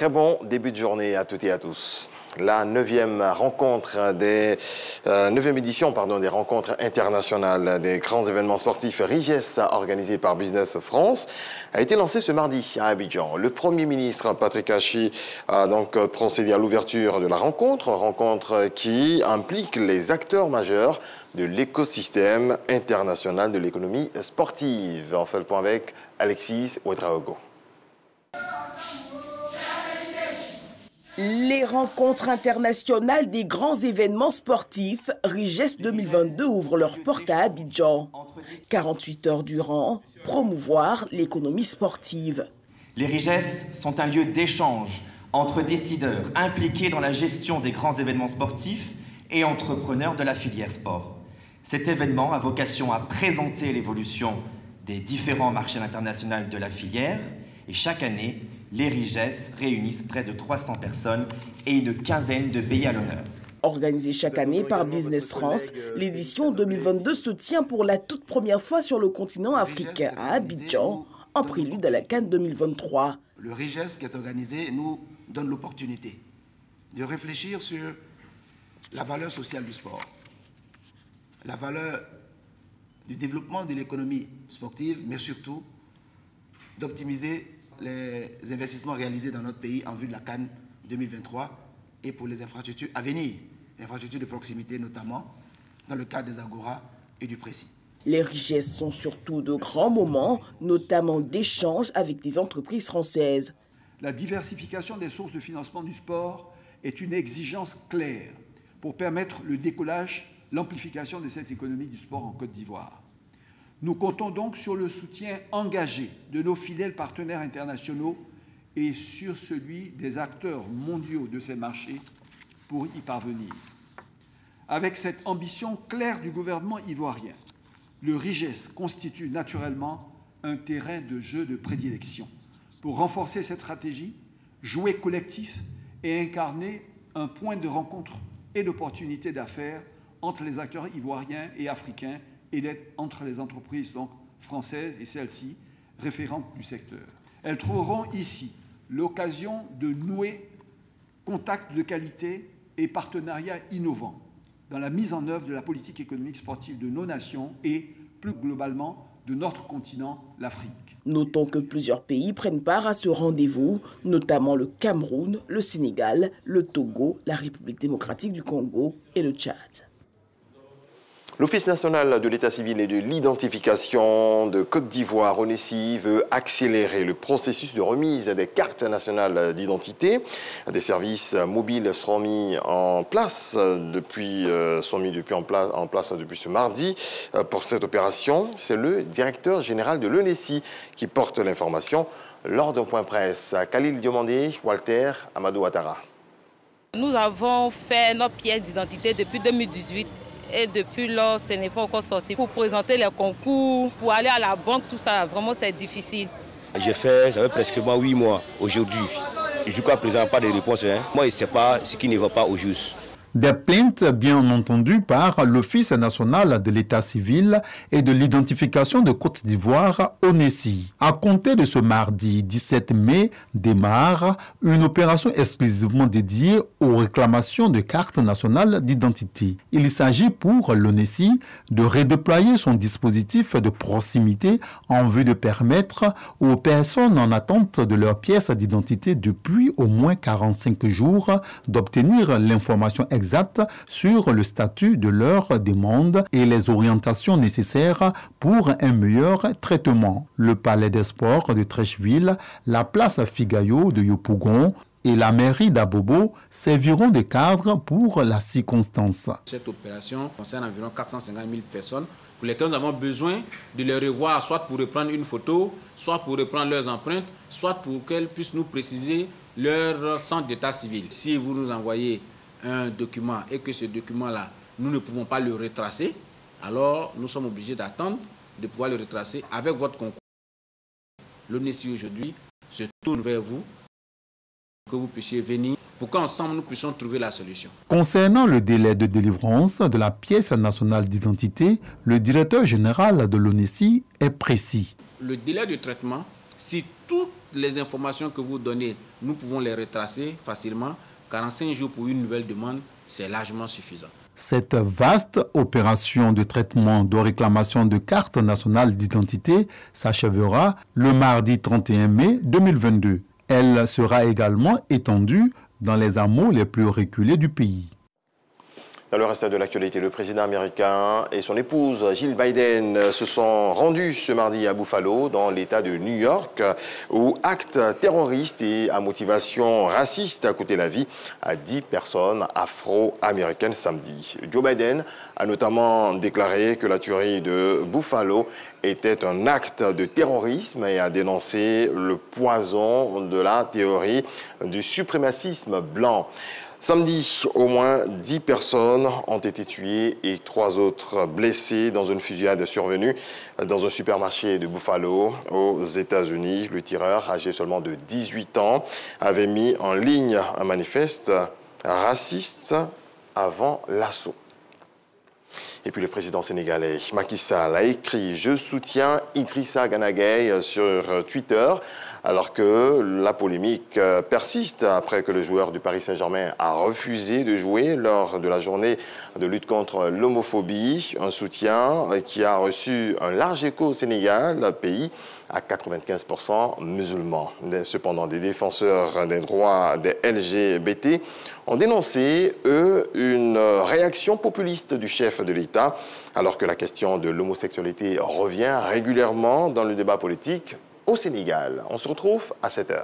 Très bon début de journée à toutes et à tous. La 9e édition des rencontres internationales des grands événements sportifs RIGES organisés par Business France a été lancée ce mardi à Abidjan. Le Premier ministre Patrick Hachi a donc procédé à l'ouverture de la rencontre qui implique les acteurs majeurs de l'écosystème international de l'économie sportive. On fait le point avec Alexis Ouedraogo. Les rencontres internationales des grands événements sportifs RIGES 2022 ouvrent leurs portes à Abidjan. 48 heures durant, promouvoir l'économie sportive. Les RIGES sont un lieu d'échange entre décideurs impliqués dans la gestion des grands événements sportifs et entrepreneurs de la filière sport. Cet événement a vocation à présenter l'évolution des différents marchés internationaux de la filière et chaque année, les RIGES réunissent près de 300 personnes et une quinzaine de pays à l'honneur. Organisée chaque année par Business France, l'édition 2022 se tient pour la toute première fois sur le continent africain à Abidjan, en prélude à la CAN 2023. Le RIGES qui est organisé nous donne l'opportunité de réfléchir sur la valeur sociale du sport, la valeur du développement de l'économie sportive, mais surtout d'optimiser les investissements réalisés dans notre pays en vue de la CAN 2023 et pour les infrastructures à venir, infrastructures de proximité notamment, dans le cadre des Agora et du Précis. Les RIGES sont surtout de grands moments, notamment d'échanges avec des entreprises françaises. La diversification des sources de financement du sport est une exigence claire pour permettre le décollage, l'amplification de cette économie du sport en Côte d'Ivoire. Nous comptons donc sur le soutien engagé de nos fidèles partenaires internationaux et sur celui des acteurs mondiaux de ces marchés pour y parvenir. Avec cette ambition claire du gouvernement ivoirien, le RIGES constitue naturellement un terrain de jeu de prédilection pour renforcer cette stratégie, jouer collectif et incarner un point de rencontre et d'opportunité d'affaires entre les acteurs ivoiriens et africains et entre les entreprises donc, françaises et celles-ci, référentes du secteur. Elles trouveront ici l'occasion de nouer contacts de qualité et partenariats innovants dans la mise en œuvre de la politique économique sportive de nos nations et, plus globalement, de notre continent, l'Afrique. Notons que plusieurs pays prennent part à ce rendez-vous, notamment le Cameroun, le Sénégal, le Togo, la République démocratique du Congo et le Tchad. L'Office national de l'état civil et de l'identification de Côte d'Ivoire, ONESI, veut accélérer le processus de remise des cartes nationales d'identité. Des services mobiles seront mis en place depuis ce mardi. Pour cette opération, c'est le directeur général de l'ONESI qui porte l'information lors d'un point presse. Khalil Diomandé, Walter, Amadou Ouattara. Nous avons fait notre pièce d'identité depuis 2018. Et depuis lors, ce n'est pas encore sorti. Pour présenter les concours, pour aller à la banque, tout ça, vraiment c'est difficile. J'ai fait, ça fait presque 8 mois aujourd'hui. Jusqu'à présent, pas de réponse. Moi, je ne sais pas ce qui ne va pas au juste. Des plaintes bien entendues par l'Office national de l'état civil et de l'identification de Côte d'Ivoire, ONESI. À compter de ce mardi 17 mai, démarre une opération exclusivement dédiée aux réclamations de cartes nationales d'identité. Il s'agit pour l'ONESI de redéployer son dispositif de proximité en vue de permettre aux personnes en attente de leur pièce d'identité depuis au moins 45 jours d'obtenir l'information exacte sur le statut de leur demande et les orientations nécessaires pour un meilleur traitement. Le Palais des Sports de Trècheville, la place Figayo de Yopougon et la mairie d'Abobo serviront de cadre pour la circonstance. Cette opération concerne environ 450 000 personnes pour lesquelles nous avons besoin de les revoir, soit pour reprendre une photo, soit pour reprendre leurs empreintes, soit pour qu'elles puissent nous préciser leur centre d'état civil. Si vous nous envoyez un document et que ce document-là, nous ne pouvons pas le retracer, alors nous sommes obligés d'attendre de pouvoir le retracer avec votre concours. L'ONESI aujourd'hui se tourne vers vous, que vous puissiez venir pour qu'ensemble nous puissions trouver la solution. Concernant le délai de délivrance de la pièce nationale d'identité, le directeur général de l'ONESI est précis. Le délai de traitement, Si toutes les informations que vous donnez, nous pouvons les retracer facilement, 45 jours pour une nouvelle demande, c'est largement suffisant. Cette vaste opération de traitement de réclamation de carte nationale d'identité s'achèvera le mardi 31 mai 2022. Elle sera également étendue dans les hameaux les plus reculés du pays. Dans le reste de l'actualité, le président américain et son épouse Jill Biden se sont rendus ce mardi à Buffalo, dans l'État de New York, où actes terroristes et à motivation raciste a coûté la vie à 10 personnes afro-américaines samedi. Joe Biden a notamment déclaré que la tuerie de Buffalo était un acte de terrorisme et a dénoncé le poison de la théorie du suprémacisme blanc. Samedi, au moins 10 personnes ont été tuées et 3 autres blessées dans une fusillade survenue dans un supermarché de Buffalo, aux États-Unis. Le tireur, âgé seulement de 18 ans, avait mis en ligne un manifeste raciste avant l'assaut. Et puis le président sénégalais Macky Sall a écrit « Je soutiens Idrissa Gana Gueye » sur Twitter, alors que la polémique persiste après que le joueur du Paris Saint-Germain a refusé de jouer lors de la journée de lutte contre l'homophobie, un soutien qui a reçu un large écho au Sénégal, pays à 95% musulmans. Cependant, des défenseurs des droits des LGBT ont dénoncé, eux, une réaction populiste du chef de l'État, alors que la question de l'homosexualité revient régulièrement dans le débat politique au Sénégal. On se retrouve à 7h.